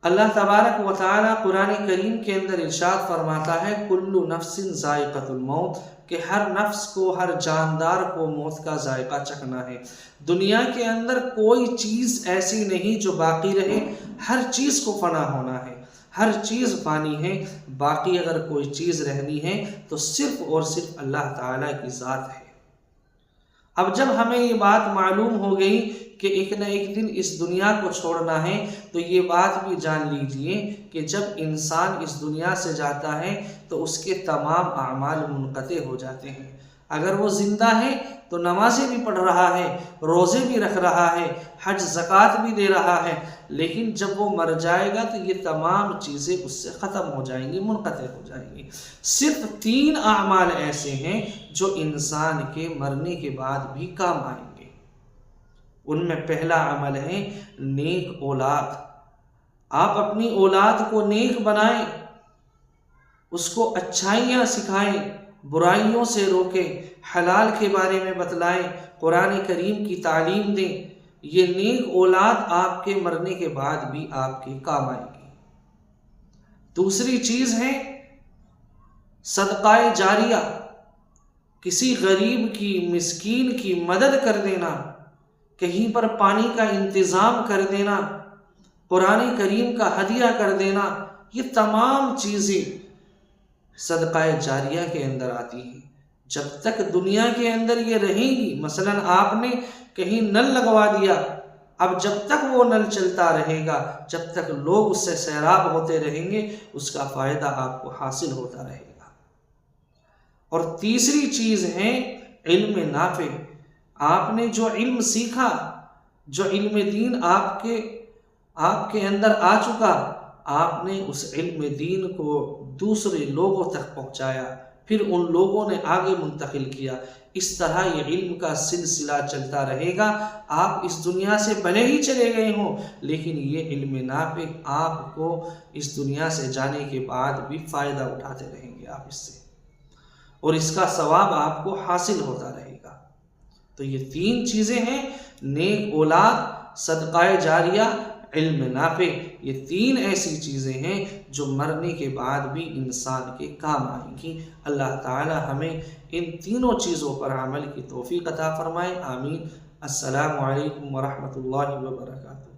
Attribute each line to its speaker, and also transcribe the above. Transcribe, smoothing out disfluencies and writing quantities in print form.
Speaker 1: اللہ تبارک و تعالی قرآن کریم کے اندر ارشاد فرماتا ہے کل نفس ذائقۃ الموت، کہ ہر نفس کو، ہر جاندار کو موت کا ذائقہ چکھنا ہے۔ دنیا کے اندر کوئی چیز ایسی نہیں جو باقی رہے، ہر چیز کو فنا ہونا ہے، ہر چیز فانی ہے۔ باقی اگر کوئی چیز رہنی ہے تو صرف اور صرف اللہ تعالیٰ کی ذات ہے۔ اب جب ہمیں یہ بات معلوم ہو گئی کہ ایک نہ ایک دن اس دنیا کو چھوڑنا ہے، تو یہ بات بھی جان لیجئے کہ جب انسان اس دنیا سے جاتا ہے تو اس کے تمام اعمال منقطع ہو جاتے ہیں۔ اگر وہ زندہ ہے تو نمازیں بھی پڑھ رہا ہے، روزے بھی رکھ رہا ہے، حج زکوٰۃ بھی دے رہا ہے، لیکن جب وہ مر جائے گا تو یہ تمام چیزیں اس سے ختم ہو جائیں گی، منقطع ہو جائیں گی۔ صرف 3 اعمال ایسے ہیں جو انسان کے مرنے کے بعد بھی کام آئیں گے۔ ان میں پہلا عمل ہے نیک اولاد۔ آپ اپنی اولاد کو نیک بنائیں، اس کو اچھائیاں سکھائیں، برائیوں سے روکیں، حلال کے بارے میں بتلائیں، قرآن کریم کی تعلیم دیں۔ یہ نیک اولاد آپ کے مرنے کے بعد بھی آپ کے کام آئے گی۔ دوسری چیز ہے صدقہ جاریہ، کسی غریب کی، مسکین کی مدد کر دینا، کہیں پر پانی کا انتظام کر دینا، قرآن کریم کا ہدیہ کر دینا، یہ تمام چیزیں صدقہ جاریہ کے اندر آتی ہیں۔ جب تک دنیا کے اندر یہ رہیں گی، مثلا آپ نے کہیں نل لگوا دیا، اب جب تک وہ نل چلتا رہے گا، جب تک لوگ اس سے سیراب ہوتے رہیں گے، اس کا فائدہ آپ کو حاصل ہوتا رہے گا۔ اور تیسری چیز ہے علم نافع۔ آپ نے جو علم سیکھا، جو علم دین آپ کے اندر آ چکا، آپ نے اس علم دین کو دوسرے لوگوں تک پہنچایا، پھر ان لوگوں نے آگے منتقل کیا۔ اس طرح یہ علم کا سلسلہ چلتا رہے گا۔ آپ اس دنیا سے بھلے ہی چلے گئے ہوں، لیکن یہ علم نافع آپ کو اس دنیا سے جانے کے بعد بھی فائدہ اٹھاتے رہیں گے آپ اس سے، اور اس کا ثواب آپ کو حاصل ہوتا رہے گا۔ تو یہ 3 چیزیں ہیں، نیک اولاد، صدقہ جاریہ، علم نافع۔ یہ 3 ایسی چیزیں ہیں جو مرنے کے بعد بھی انسان کے کام آئیں گی۔ اللہ تعالی ہمیں ان تینوں چیزوں پر عمل کی توفیق عطا فرمائے، آمین۔ السلام علیکم ورحمۃ اللہ وبرکاتہ۔